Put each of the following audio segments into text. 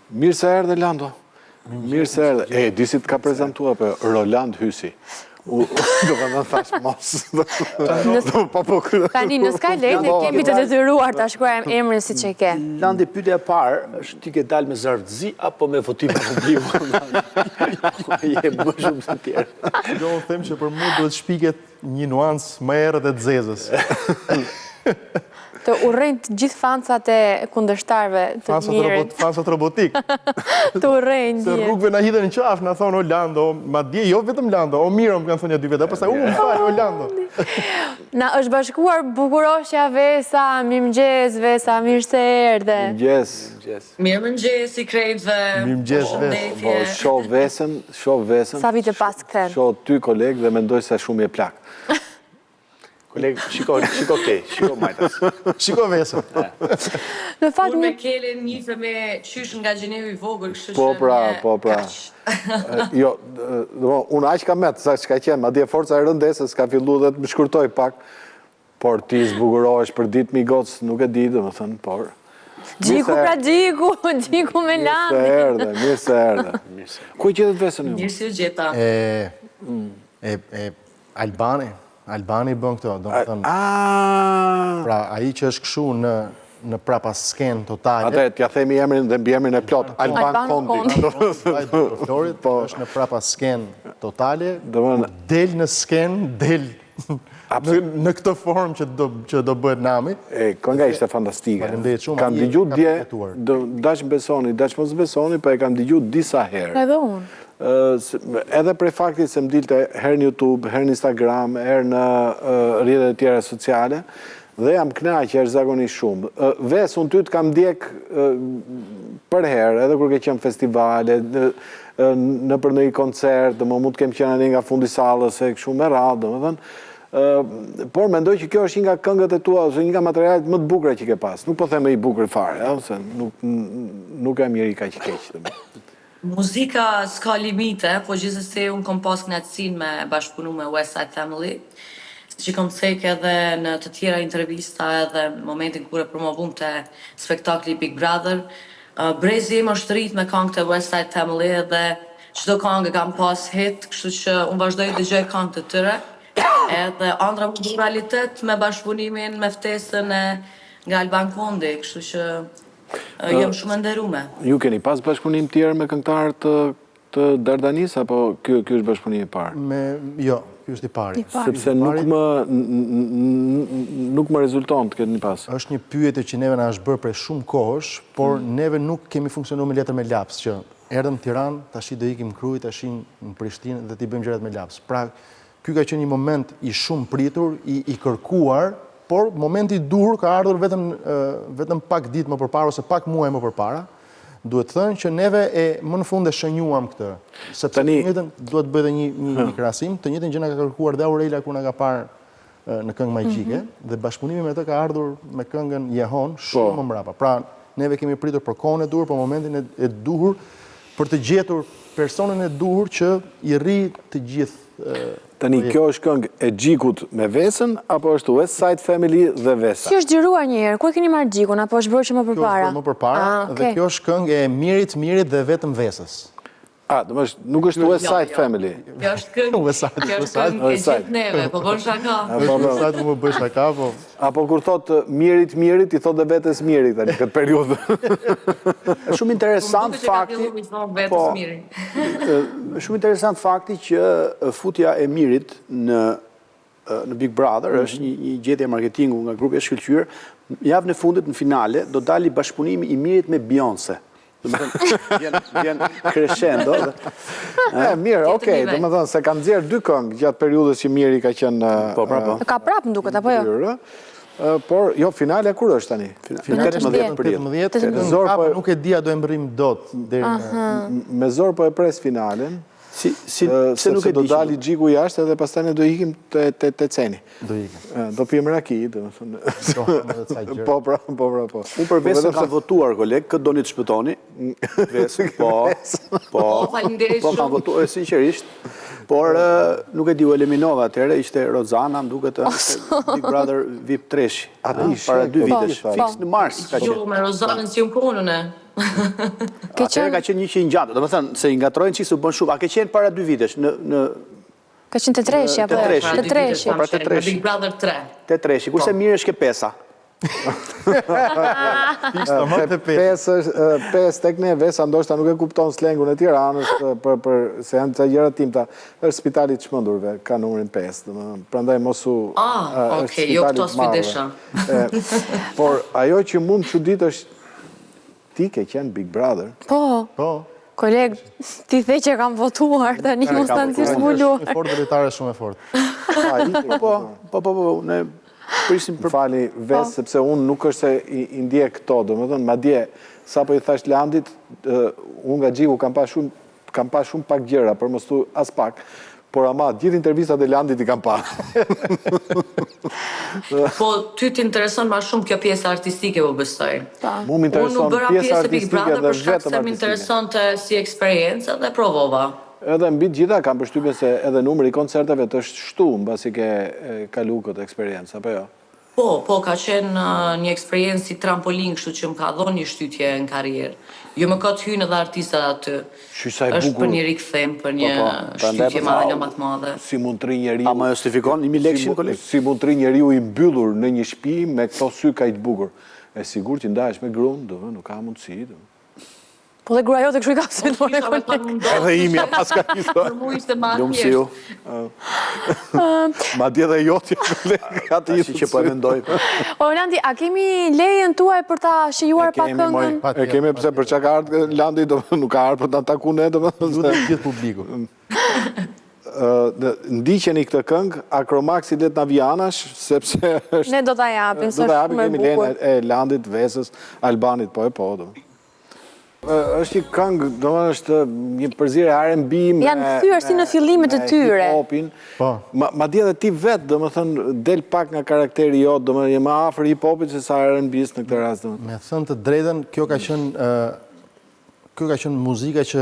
Mirë se erdhe, Lando. Mirë se erdhe. Disit ka prezentua për Roland Hysi. Do ka në thash mos. Tani, në Sky Lane kemi të detyruar të shkruajmë emrin si që ke. Landi, pyetja e parë, është ti ke dalë me zardëzi apo me votim publiku? Je më shumë se tjerë. Do të them që për mua duhet shpiket një nuancë më errët e zezës. Të urrejnë të gjithë fansat e kundërshtarëve të mirit. Fansat robotik. Të urrejnë Se rrugëve na hidhen në qafë, na thonë o Lando, madje jo vetëm Lando, o Miro më kanë thonë ja 2 vjet, pastaj më fal o Lando. Na është bashkuar bukuroshja Vesa, mirëmëngjes Vesa, mirë se erdhe. Mirëmëngjes. Mirëmëngjes i krejtëve. Mirëmëngjes Vesa. Shoh Vesën. Sa vite pas kthen. Shoh ty koleg dhe mendoj se shumë je plak. Koleg, shiko Majtas. Shiko Vesën. Në fakt Unë me Kelin njife me qysh nga Gjenevi i vogël, kështu që Po pra. Jo, unë aq kam met, sa çka qenë, madje forca e rëndesës ka filluar dhe të më shkurtoj pak. Por ti zbukurohesh për ditë mi goc, nuk e di, domethënë, por. Gjiku pra Gjiku me Landi. Mirë se erdhe. Ku gjetet Vesën ju? Mirë si u gjeta. Albani bën këto, do të thënë. Pra, ai që është kështu në prapa sken totale. Atë, t'ja themi emrin dhe mbi emrin e plot, Alban Kondi. Florit, është në prapa sken totale, del në sken, del në këtë formë që do bëhet nami. Kënga ishte fantastike. Faleminderit shumë. Kam dëgju dje, dash besoni, dash mos besoni, po e kam dëgju disa herë. Edhe unë. Edhe prej faktit se më dilte herë në YouTube, herë në Instagram, herë në rrjetet e tjera sociale, dhe jam kënaqur zakonisht shumë. Ves, unë ty të kam ndjek për herë, edhe kur ke qenë festivale, në për një koncert, më mund të kem qenë një nga fundi sallës, e kështu me radhë, domethënë. Por mendoj që kjo është një nga këngët e tua, ose një nga materialet më të bukura që ke pas. Nuk po them e i bukur fare, ose nuk e njëri kaq i keq. Muzika s'ka limite, po gjithsesi unë kom pas kënaqësinë me bashkëpunu me West Side Family. Që kom cek edhe në të tjera intervista edhe në momentin kur e promovum të spektakli Big Brother. Brezi im është rrit me këngë të West Side Family edhe çdo këngë kam pas hit, kështu që unë vazhdoj të dëgjoj këngë të tyre. Edhe ëndra më realitet me bashkëpunimin me ftesën nga Alban Kondi, kështu që jam shumë nderume. Ju keni pas bashkëpunim tjerë me këngëtar të Dardanis, apo ky është bashkëpunimi i parë? Jo, ky është i pari. Sepse nuk më rezulton të keni pas. Është një pyetje që neve na është bërë prej shumë kohësh, por neve nuk kemi funksionuar me letër me laps, që erdhëm në Tiranë, tash do ikim Krujë, tash në Prishtinë dhe ti bëjmë gjërat me laps. Pra, ky ka qenë një moment i shumë pritur, i kërkuar, por momenti i dur ka ardhur vetëm pak ditë më përpara ose pak muaj më përpara. Duhet thënë që neve më në fund e shënjuam këtë. Sepse të njëjtën duhet bëjë një krahasim, të njëjtën gjë na ka kërkuar dhe Aurela kur na ka parë në këngë magjike dhe bashkëpunimi me të ka ardhur me këngën Jehon shumë më mbrapa. Pra, neve kemi pritur për kohën e duhur, për momentin e duhur, për të gjetur personin e duhur që i rri të gjithë. Tani, kjo është këngë e Gjikut me Vesën, apo është West Side Family dhe Vesa? Kjo është xhiruar një herë, ku e keni marrë Gjikun, apo është bërë që më përpara? Kjo është bërë më përpara, dhe kjo është këngë e Mirit dhe vetëm Vesës. Nuk është West Side Family. Kjo është këngë e gjithë neve, po bën shaka. West Side më bëj shaka, po. Apo kur thot Mirit, i thot dhe vetes Mirit tani këtë periudhë. Është shumë interesant fakti. Shumë interesant fakti që futja e Mirit në Big Brother është një gjetje marketingu nga grupi e shkëlqyer. Javën e fundit në finale do dali bashkëpunimi i Mirit me Beyoncé. Vjen crescendo. Mirë, okej, do më thënë se kam nxjerr 2 këngë gjatë periudhës që Miri ka qenë... Ka prapë më duket, apo jo? Por, jo, finale kur është tani? Finale 18, nuk e dia do e mbërrim dot. Me zor po e pres finalen. Se nuk e do dali Gjiku jashtë edhe pastaj ne do ikim te Ceni. Do ikim. Do pijem raki, domethënë. Po. Unë për Vesën kam votuar, koleg, këtë doni të shpëtoni. Vesën, po. Faleminderit shumë. Po kam votuar sinqerisht. Por nuk e di u eliminova atëherë, ishte Rozana, më duket Big Brother VIP 3-shi. Para 2 vitesh, fiks në Mars ka qenë. Jo, me Rozanën si unë punën e. Atëherë ka qenë një që i ngjatë, do të thënë se i ngatrojnë çik se u bën shumë. A ke qenë para 2 vitesh në Ka qenë të treshi, apo? Të treshi. Të treshi. Pra të treshi. Big Brother 3. Te treshi, kurse mirë është ke pesa. Pes tek ne, Vesa ndoshta nuk e kupton slengun e Tiranës se janë të gjëra timta. Është spitali i çmendurve, ka numrin 5, domethënë. Prandaj mos u Okej, jo këto sfidesha. Por ajo që mund të çuditë është ti ke qenë Big Brother. Po, koleg, ti the që kam votuar, tani mos ta nxjerr zbuluar. Fort drejtare shumë e fortë. Po, ne prisim Më fali Ves, sepse unë nuk është se i ndjek këto, domethënë, madje sapo i thash Landit, unë nga Gjiku kam pa shumë pak gjëra, për mos thu as pak, por ama gjithë intervistat e Landit i kam pa. Po, ty t'intereson ma shumë kjo pjesë artistike, po besoj. Mu më Unë intereson nuk bëra pjesë pjesë e Big artistike Brother dhe për shkak vetëm se më artistike. interesonte si eksperiencë dhe provova. Edhe mbi gjitha kam përshtypjen se edhe numri i koncerteve të është shtu mbasi ke kalu këtë eksperiencë, apo jo? Po, ka qenë një eksperiencë si trampolin, kështu që më ka dhënë një shtytje në karrierë. Jo më ka të hynë edhe artistat aty. Sa e Është bukur. për një rikthim, për një shtytje madhe më të madhe. Si mund të ri njeriu. Ama justifikon 1000 lekë koleg. Si mund të ri njeriu i mbyllur në një shtëpi me këto sy kaq të bukur. E sigurt që ndahesh me gruan, nuk ka mundësi. Po dhe grua jote kështu i ka se Po, kisha me të mundohë. Edhe imja pas ka Për kisë. mu ishte ma Lumë si ju, Ma dje dhe jotja ka të si që po e mendoj. O, Landi, a kemi lejen tuaj për ta shijuar pak këngën? E kemi pse për çka ka ardhë Landi, nuk ka ardhë për ta taku ne, Lutem gjithë publiku. ndiqeni këtë këngë, Akromaxi let na vijanash, sepse është... Ne do ta japim, Do së ta është japim, shumë e kemi bukur. lejen e Landit, Vesës, Albanit, po. Është një këngë, domethënë është një përzierje R&B me... Janë kthyer si në fillimet e tyre. Hip-hopin. Po. Madje edhe ti vetë, domethënë, del pak nga karakteri jot, domethënë je më afër hip-hopit se sa R&B-s në këtë rast, domethënë. Me thënë të drejtën, kjo ka qenë muzika që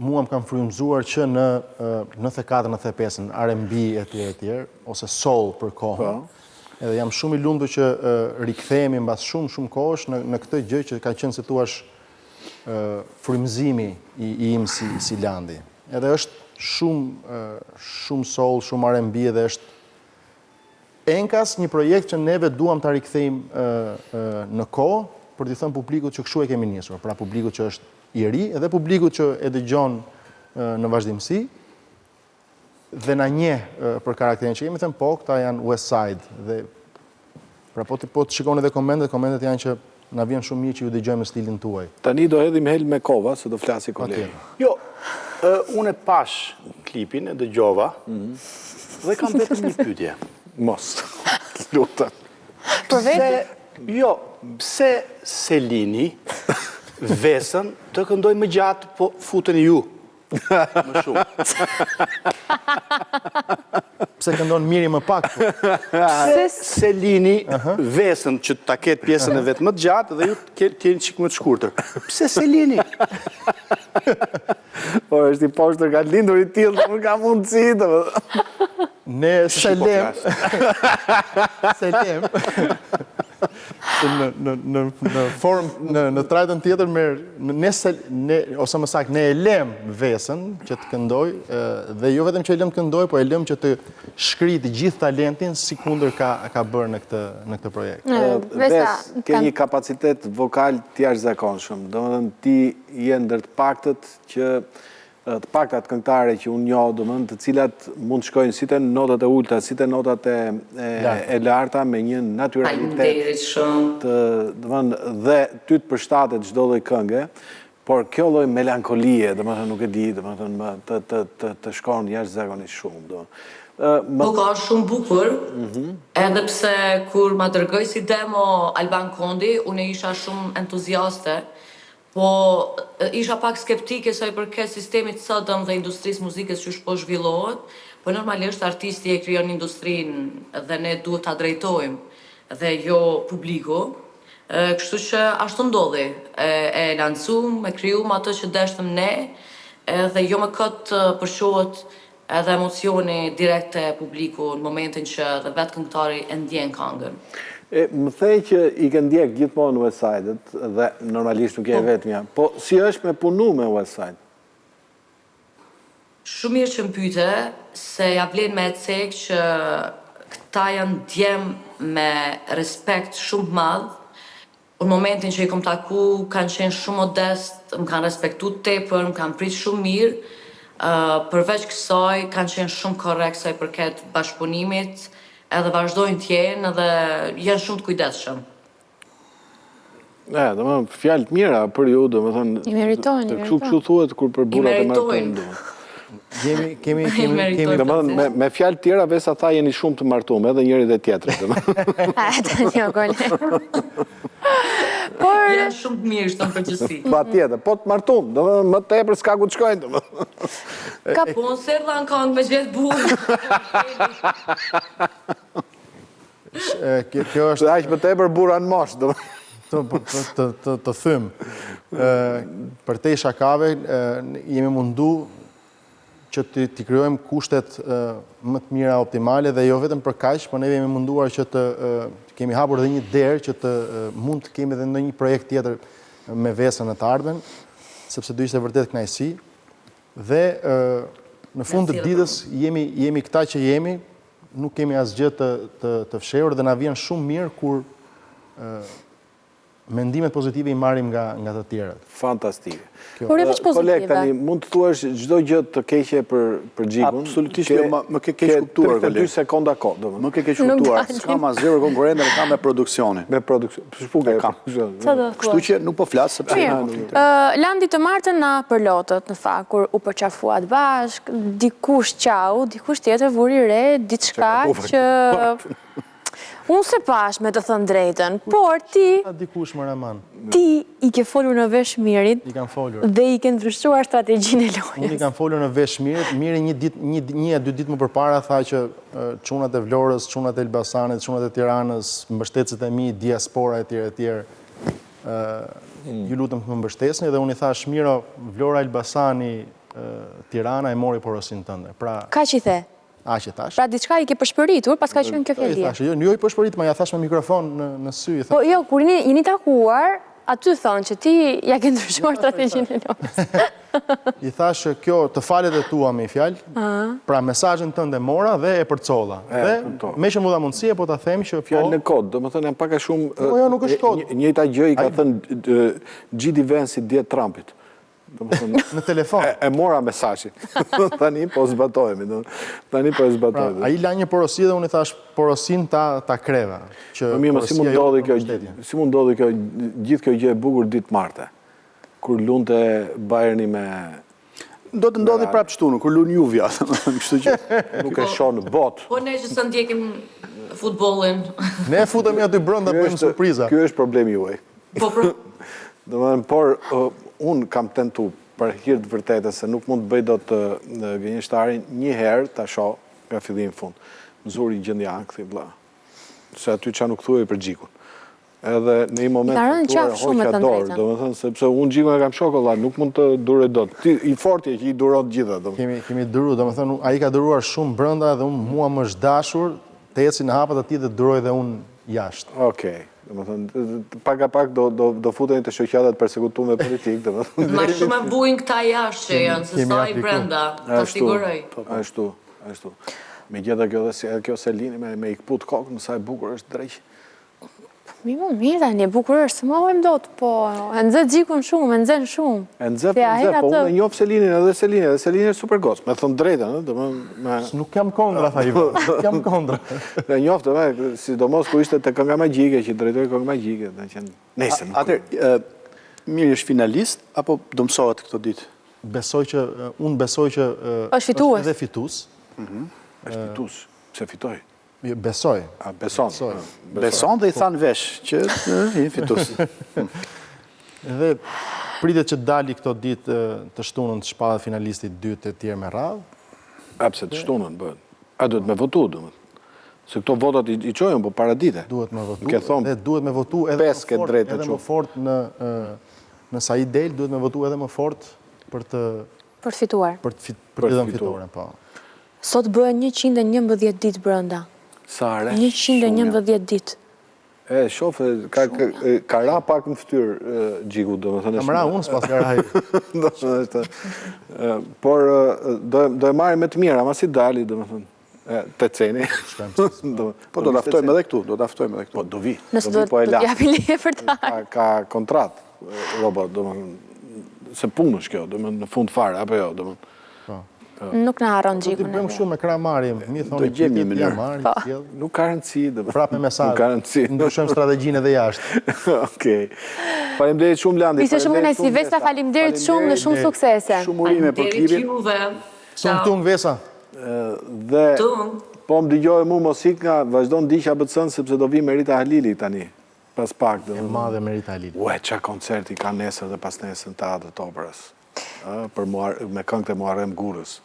mua më kam frymëzuar që në 94-95 R&B etj, ose soul për kohën. Edhe jam shumë i lumtur që rikthehemi mbas shumë kohësh në këtë gjë që ka qenë, si thua, frymëzimi i im si Landi. Edhe është shumë soul, shumë R&B, edhe është enkas një projekt që neve duam ta rikthejmë në kohë për t'i thënë publikut që kështu e kemi nisur, pra publikut që është i ri, edhe publikut që e dëgjon në vazhdimsi, dhe na njeh për karakterin që kemi thënë, po, këta janë West Side, dhe pra po të shikoni edhe komentet janë që na vjen shumë mirë që ju dëgjojmë stilin tuaj. Tani do hedhim Hel me kova, se do flasi kolegi. Jo, unë e pash klipin, e dëgjova, dhe kam vetëm një pyetje. Mos, lutem. Për vetë? Jo, pse Selini Vesën të këndoj më gjatë, po futën ju më shumë? Pse këndon Miri më pak? Pse Selini Vesën që ta ketë pjesën e vetë më të gjatë dhe ju t'jeni qikë më të shkurtër? Pse Selini? Po, është i poshtër, ka lindur i tillë, nuk ka mundësi, Ne Selem, në formë, në trajtën tjetër, ose më saktë, ne e lem Vesën që të këndoj, dhe jo vetëm që e lem të këndoj, po e lem që të shkri të gjithë talentin si kundër ka bërë në këtë projekt. Ves, ke një kapacitet vokal të jashtëzakonshëm. Domethënë ti je ndër të paktët që të paktat këngëtare që unë njoh, domethënë të cilat mund të shkojnë si te notat e ulta, si te notat e larta me një natyralitet. Faleminderit shumë. Domethënë dhe ty të përshtatet çdo lloj kënge, por kjo lloj melankolie, domethënë nuk e di, domethënë të shkon jashtëzakonisht shumë, domethënë. Po ka shumë bukur, edhe pse kur ma dërgoj si demo Alban Kondi, unë isha shumë entuziaste, po isha pak skeptike sa i përket sistemit sëdëm dhe industrisë muzikës që po zhvillohet, po normalisht artisti e krijon industrinë dhe ne duhet ta drejtojmë dhe jo publiku. Kështu që ashtu ndodhi, e lancum, e krijuam atë që deshtëm ne, dhe jo më këtë përshohet edhe emocioni direkt e publiku në momentin që dhe vetë këngëtari e ndjen këngën. Më thej që i ke ndjek gjithmonë West Side-et dhe normalisht nuk e vetëmja, po si është me punu me West Side? Shumë mirë që më pyte, se ja vlen me e cek që këta janë djem me respekt shumë madh. Në momentin që i kom taku, kanë qenë shumë modest, më kanë respektu tepër, më kanë prit shumë mirë. Përveç kësaj, kanë qenë shumë korrekt sa i përket bashkëpunimit, edhe vazhdojnë t'jenë edhe janë shumë të kujdesshëm. Dhe më fjalë të mira për ju, dhe më thënë... I meritojnë, Kështu thuhet kur për burat e martojnë. Me fjalë tjera, Vesa tha jeni shumë të martuar, edhe njëri dhe tjetri. Janë shumë të mirë, shtë në përgjësi. Pa tjetër, po të martum, më tepër s'ka ku të shkojnë. Po në sërë dhe në kongë me gjithë burë. Kjo është... Dhe aqë më tepër bura në mosh. Të thymë. Për te shakave, jemi mundu që t'i kryojmë kushtet më të mira optimale dhe jo vetëm për kaq, po ne jemi munduar që të kemi hapur dhe një derë që të mund të kemi dhe në një projekt tjetër me Vesën në të ardhmen, sepse do ishte vërtet kënaqësi. Dhe në fund të ditës jemi këta që jemi, nuk kemi asgjë të fshehur dhe na vjen shumë mirë kur mendimet pozitive i marrim nga të tjerët. Fantastike. Por e veç pozitive. Kolek, tani, mund të thuash çdo gjë të keqe për Gjikun? Absolutisht më ke keq kuptuar, Ke 32 sekonda kohë. Më ke keq kuptuar. S'kam asgjë konkurrente, ne kam me produksionin. Me produksion. Shpuke kam. Kështu që nuk po flas sepse Landi të martën na përlotët në fakt kur u përqafuat bashk, dikush qau, dikush tjetër vuri re diçka që unë se pash me të thënë drejtën, por ti... Dikush më raman. Ti i ke folur në vesh Mirit dhe i ke ndryshuar strategjinë e lojës. Unë i kam folur në vesh Mirit, Miri një e dy ditë më përpara tha që çunat e Vlorës, çunat e Elbasanit, çunat e Tiranës, mbështetësit e mi, diaspora etj. Ju lutem të më mbështesni dhe unë i thash Miro, Vlora, Elbasani, Tirana e mori porosin tënde. Ka që i the? Aqe thash. Pra diçka i ke përshpëritur, pas ka qenë kjo fjalë. Jo i përshpërit, ma ja thash me mikrofon në sy. Po jo, kur jeni takuar, aty thonë që ti ja ke ndryshuar strategjinë e lojës. I thash kjo të falet e tua me i fjalë, pra mesazhin tënde mora dhe e përcolla. Dhe me që mu dha mundësie, po ta them që fjalë në kod, do më thënë jam pak a shumë... Jo, nuk është kod. Njëjta gjë i ka thënë G.D. Vance djetë Trumpit. Në telefon. E mora mesazhin. Tani po zbatojemi. A i la një porosi dhe unë i thash porosin ta kreva. Si mund ndodhi kjo, gjithë kjo gjë e bukur ditë marte, kur lunte Bayerni me... Do të ndodhi prapë shtunë, kur lun Juvja. Kështu që nuk e shoh në botë. Po ne që së ndjekim futbollin. Ne futemi aty brenda bëjmë surpriza. Ky është problemi juaj. Por unë kam tentu për hir të vërtetës se nuk mund të bëj dot gënjeshtarin një herë ta shoh nga fillimi fund. Mëzuri gjendja ankthi vlla. Se aty çka nuk thuaj për Gjikun. Edhe në një moment hoqa dorë, domethënë sepse unë Gjikun e kam shokollat, nuk mund të duroj dot. Ti i fortë që i duron të gjitha, domethënë. Kemi duruar, domethënë ai ka duruar shumë brenda dhe unë mua më është dashur të eci në hapat aty dhe duroj dhe unë jashtë. Okej. Pak a pak do futeni të shoqatat persekutume politikë. Ma shumë e bujnë këta jashtë që janë, se sa i brenda, të siguroj. Ashtu. Me gjitha kjo Selini me i këput kokë, në sa e bukur është drejqë. Mi mu mirë tani, bukur është, se ma ojmë do të po, e nëzët Gjikun shumë, e nëzën shumë. E nëzët, po unë e njofë Selinin edhe Selini është super gos, me thënë drejta, nuk kam kondra, tha i nuk kam kondra. E njofë, sidomos ku ishte të Kënga Magjike, që drejtoj Kënga Magjike, nesër. Atër, Miri është finalist, apo do mësohet këto ditë? Unë besoj që është edhe fitus. është fitus, pse fitoj? Besoj. Beson. Beson dhe i thanë vesh, që i fitus. Dhe pritet që dali këto ditë të shtunën të shpadhe finalistit 2 të tjerë me radhë. Pse të shtunën, bëhet. A duhet me votu, dëmët. Se këto votat i qojnë, po para dite. Duhet me votu. Dhe duhet me votu edhe më fort në sa i del, duhet me votu edhe më fort për të fituar. Për të dhënë fitore, po. Sot bëhen 111 ditë brenda. Sare? 111 ditë. E, shofe, ka ra pak në fytyrë Gjiku, do më thënë. Kam ra unë s'pas ka ra. Por do e marri me të mira, ma si dali, do më thënë. Të ceni. Po do daftojmë edhe këtu, do daftojmë edhe këtu. Po do vi. Nësë do të japi leje për ta. Ka kontrat, robot, do më se punë është kjo, do më në fund fare, apo jo, do më. Nuk në haron Do t'i Gjikun. bëjmë shumë me kramari, mi thoni gjemi pyetje, mënyrë. t'ja marri, Nuk ka rëndësi, do më. prap me mesazh. Nuk ka rëndësi. Ndryshojmë strategjinë edhe jashtë. Okej. Faleminderit shumë, Landi. Ishte shumë kënaqësi, Vesa, faleminderit shumë dhe shumë suksese. Shumë urime për klipin. Juve. Son tung Vesa. Dhe Tung. po më dëgjoj mu mosik nga vazhdo në diqja bëtësën, sepse do vi Merita Halili tani. Pas pak. E madhe Merita Halili. Ue, qa koncerti ka nesër dhe pas nesër në Teatrit Operës. Me këngët e Muharrem Gurës.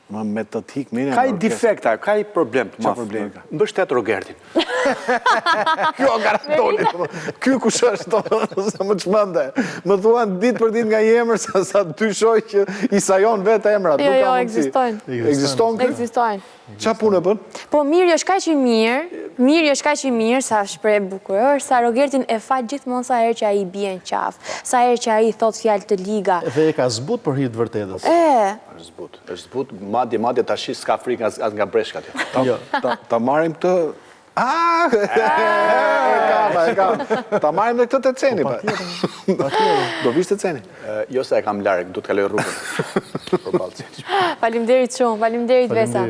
Me të tik mine... Ka i defekta, ka i problem të Qa mafë. problemi ka? Mbështet Rogertin. Kjo garantoni. Kjo kush është, sa më çmende. Më thuan ditë për ditë nga jemër, sa ty shoj që i sajon vetë emrat. Jo, ekzistojnë. Ekzistojnë? Ekzistojnë. Qa punë e bën? Po Miri është kaq i mirë është kaq i mirë, sa shpreh bukur është, sa Rogertin e fal gjithmonë sa herë që ai bie në qafë, sa herë që ai thot fjalë të liga. Dhe e ka zbut për hir të vërtetës. Është zbut, madje tash s'ka frikë as nga breshkat. Ta marim këtë... E kam. Ta marim dhe këtë të ceni, pa. Do vish të ceni. Jo se e kam larg, du të kaloj rrugën. Faleminderit shumë, faleminderit Vesa.